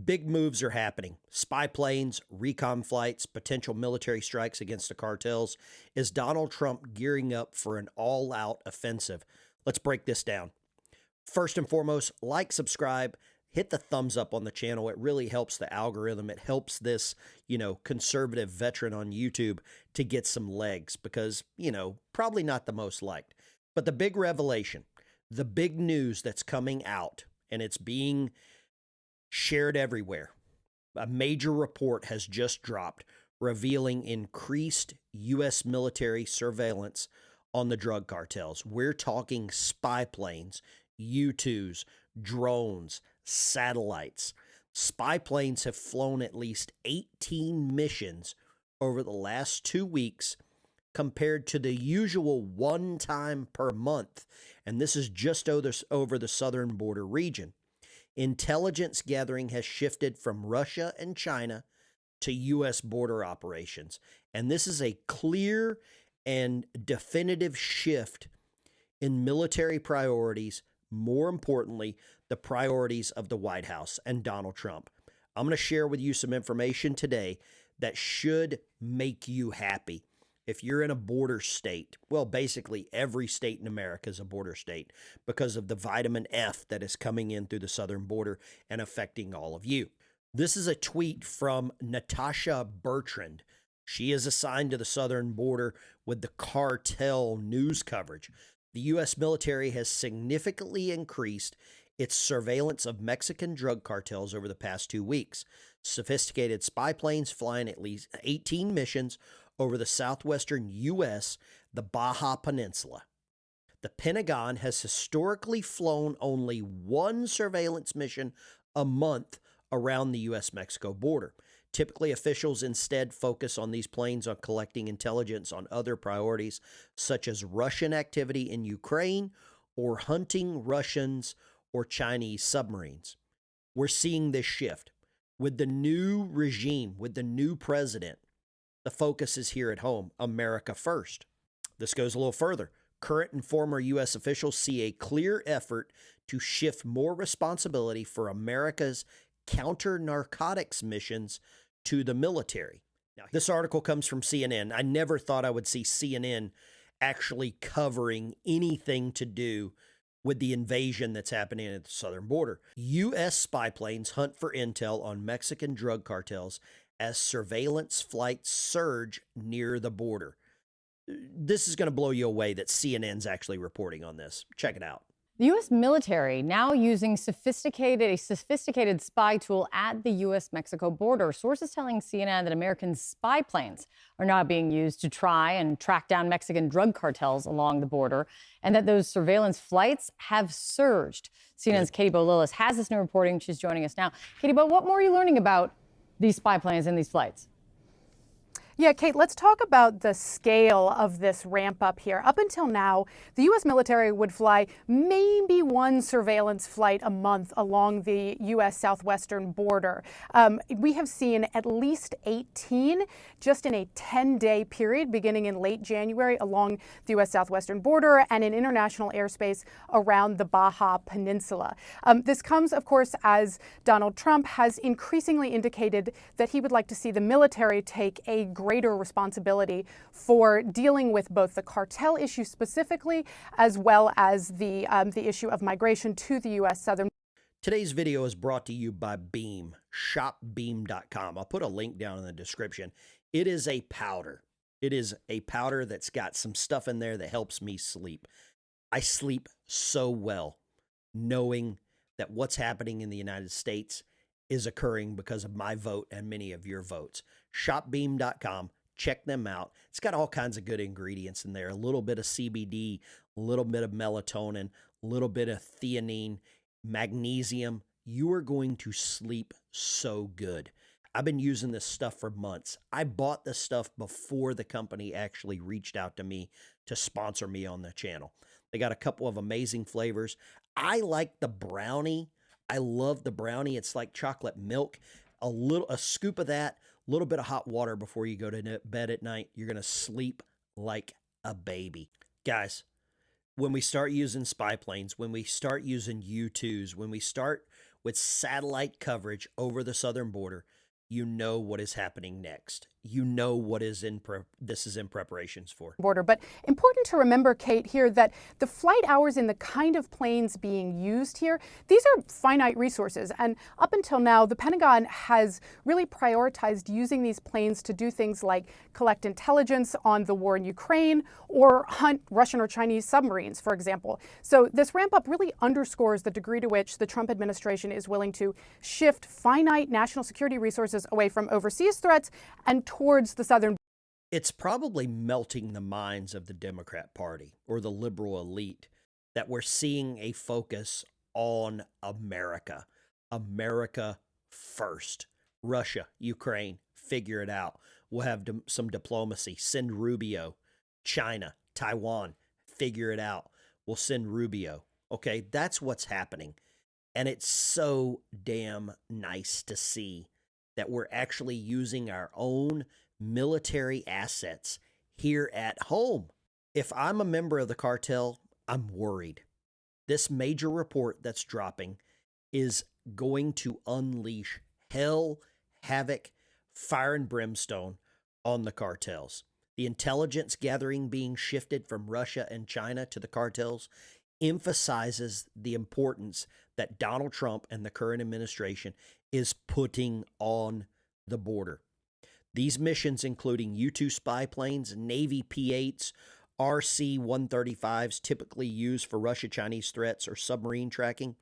Big moves are happening. Spy planes, recon flights, potential military strikes against the cartels. Is Donald Trump gearing up for an all-out offensive? Let's break this down. First and foremost, like, subscribe, hit the thumbs up on the channel. It really helps the algorithm. It helps this, conservative veteran on YouTube to get some legs because, probably not the most liked. But the big revelation, the big news that's coming out, and it's being shared everywhere. A major report has just dropped revealing increased U.S. military surveillance on the drug cartels. We're talking spy planes, U-2s, drones, satellites. Spy planes have flown at least 18 missions over the last 2 weeks compared to the usual one time per month. And this is just over the southern border region. Intelligence gathering has shifted from Russia and China to U.S. border operations. And this is a clear and definitive shift in military priorities, more importantly, the priorities of the White House and Donald Trump. I'm going to share with you some information today that should make you happy. If you're in a border state, well, basically every state in America is a border state because of the vitamin F that is coming in through the southern border and affecting all of you. This is a tweet from Natasha Bertrand. She is assigned to the southern border with the cartel news coverage. The U.S. military has significantly increased its surveillance of Mexican drug cartels over the past 2 weeks. Sophisticated spy planes flying at least 18 missions over the southwestern U.S., the Baja Peninsula. The Pentagon has historically flown only one surveillance mission a month around the U.S.-Mexico border. Typically, officials instead focus on these planes on collecting intelligence on other priorities, such as Russian activity in Ukraine or hunting Russians or Chinese submarines. We're seeing this shift. With the new regime, with the new president, the focus is here at home, America first. This goes a little further. Current and former U.S. officials see a clear effort to shift more responsibility for America's counter-narcotics missions to the military. Now, this article comes from CNN. I never thought I would see CNN actually covering anything to do with the invasion that's happening at the southern border. U.S. spy planes hunt for intel on Mexican drug cartels as surveillance flights surge near the border. This is going to blow you away that CNN's actually reporting on this. Check it out. The U.S. military now using a sophisticated spy tool at the U.S.-Mexico border. Sources telling CNN that American spy planes are now being used to try and track down Mexican drug cartels along the border, and that those surveillance flights have surged. CNN's Katie Bo-Lillis has this new reporting. She's joining us now. Katie Bo, what more are you learning about these spy planes and these flights? Yeah, Kate, let's talk about the scale of this ramp up here. Up until now, the U.S. military would fly maybe one surveillance flight a month along the U.S. southwestern border. We have seen at least 18 just in a 10-day period beginning in late January along the U.S. southwestern border and in international airspace around the Baja Peninsula. This comes, of course, as Donald Trump has increasingly indicated that he would like to see the military take a greater responsibility for dealing with both the cartel issue specifically, as well as the issue of migration to the U.S. southern. Today's video is brought to you by Beam, shopbeam.com. I'll put a link down in the description. It is a powder. It is a powder that's got some stuff in there that helps me sleep. I sleep so well knowing that what's happening in the United States is occurring because of my vote and many of your votes. Shopbeam.com. Check them out. It's got all kinds of good ingredients in there. A little bit of CBD, a little bit of melatonin, a little bit of theanine, magnesium. You are going to sleep so good. I've been using this stuff for months. I bought this stuff before the company actually reached out to me to sponsor me on the channel. They got a couple of amazing flavors. I like the brownie. I love the brownie. It's like chocolate milk. A scoop of that, a little bit of hot water before you go to bed at night. You're going to sleep like a baby. Guys, when we start using spy planes, when we start using U-2s, when we start with satellite coverage over the southern border, you know what is happening next. You know what is this is in preparations for. Border. But important to remember, Kate, here that the flight hours and the kind of planes being used here, these are finite resources. And up until now, the Pentagon has really prioritized using these planes to do things like collect intelligence on the war in Ukraine or hunt Russian or Chinese submarines, for example. So this ramp up really underscores the degree to which the Trump administration is willing to shift finite national security resources away from overseas threats and towards the southern. It's probably melting the minds of the Democrat Party or the liberal elite that we're seeing a focus on America. America first. Russia, Ukraine, figure it out. We'll have some diplomacy. Send Rubio. China, Taiwan, figure it out. We'll send Rubio. Okay, that's what's happening. And it's so damn nice to see that we're actually using our own military assets here at home. If I'm a member of the cartel, I'm worried. This major report that's dropping is going to unleash hell, havoc, fire and brimstone on the cartels. The intelligence gathering being shifted from Russia and China to the cartels emphasizes the importance that Donald Trump and the current administration is putting on the border. These missions, including U-2 spy planes, Navy P-8s, RC-135s, typically used for Russia-Chinese threats or submarine tracking,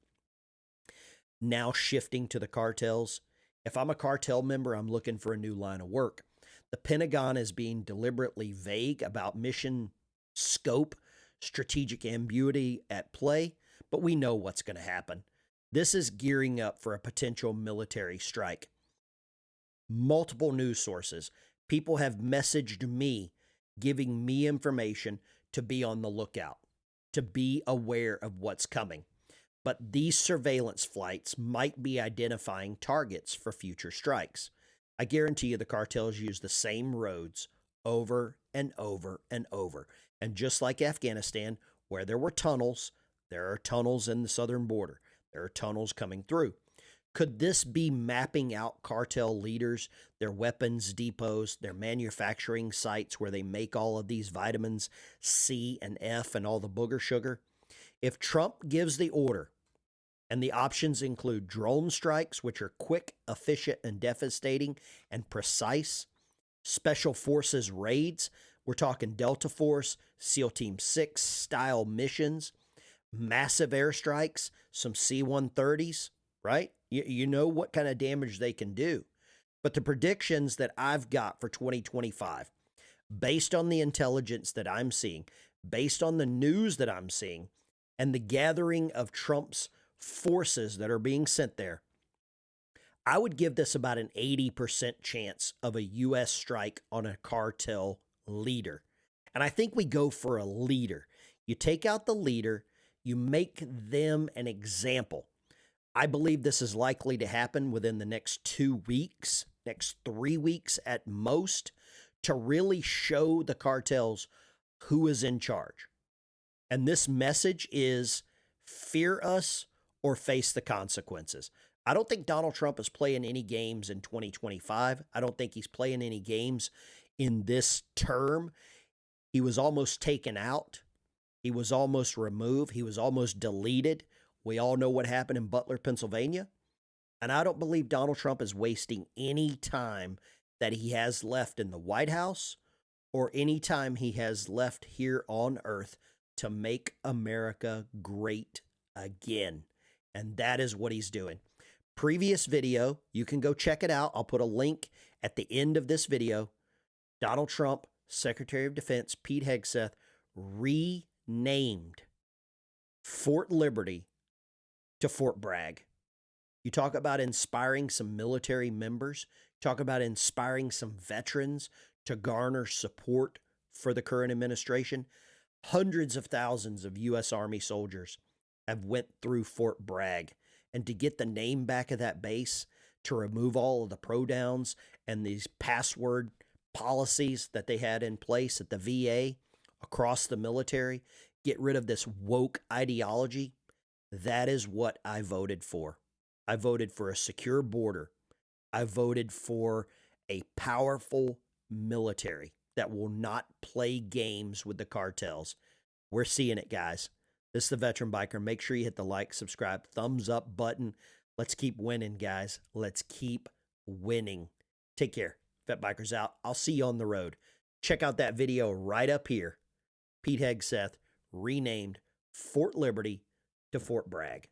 now shifting to the cartels. If I'm a cartel member, I'm looking for a new line of work. The Pentagon is being deliberately vague about mission scope, strategic ambiguity at play, but we know what's going to happen. This is gearing up for a potential military strike. Multiple news sources, people have messaged me, giving me information to be on the lookout, to be aware of what's coming. But these surveillance flights might be identifying targets for future strikes. I guarantee you the cartels use the same roads over and over and over. And just like Afghanistan, where there were tunnels, there are tunnels in the southern border. There are tunnels coming through. Could this be mapping out cartel leaders, their weapons depots, their manufacturing sites where they make all of these vitamins C and F and all the booger sugar? If Trump gives the order, and the options include drone strikes, which are quick, efficient, and devastating, and precise, special forces raids, we're talking Delta Force, SEAL Team 6 style missions, massive airstrikes, some C-130s, right? You know what kind of damage they can do. But the predictions that I've got for 2025, based on the intelligence that I'm seeing, based on the news that I'm seeing, and the gathering of Trump's forces that are being sent there, I would give this about an 80% chance of a U.S. strike on a cartel leader. And I think we go for a leader. You take out the leader, you make them an example. I believe this is likely to happen within the next 2 weeks, next 3 weeks at most, to really show the cartels who is in charge. And this message is fear us or face the consequences. I don't think Donald Trump is playing any games in 2025. I don't think he's playing any games in this term. He was almost taken out. He was almost removed. He was almost deleted. We all know what happened in Butler, Pennsylvania. And I don't believe Donald Trump is wasting any time that he has left in the White House or any time he has left here on earth to make America great again. And that is what he's doing. Previous video, you can go check it out. I'll put a link at the end of this video. Donald Trump, Secretary of Defense Pete Hegseth, renamed Fort Liberty to Fort Bragg. You talk about inspiring some military members, talk about inspiring some veterans to garner support for the current administration. Hundreds of thousands of U.S. Army soldiers have went through Fort Bragg. And to get the name back of that base, to remove all of the pronouns and these password policies that they had in place at the VA across the military, get rid of this woke ideology, that is what I voted for. I voted for a secure border. I voted for a powerful military that will not play games with the cartels. We're seeing it, guys. This is the Veteran Biker. Make sure you hit the like, subscribe, thumbs up button. Let's keep winning, guys. Let's keep winning. Take care. Vet Bikers out. I'll see you on the road. Check out that video right up here. Pete Hegseth renamed Fort Liberty to Fort Bragg.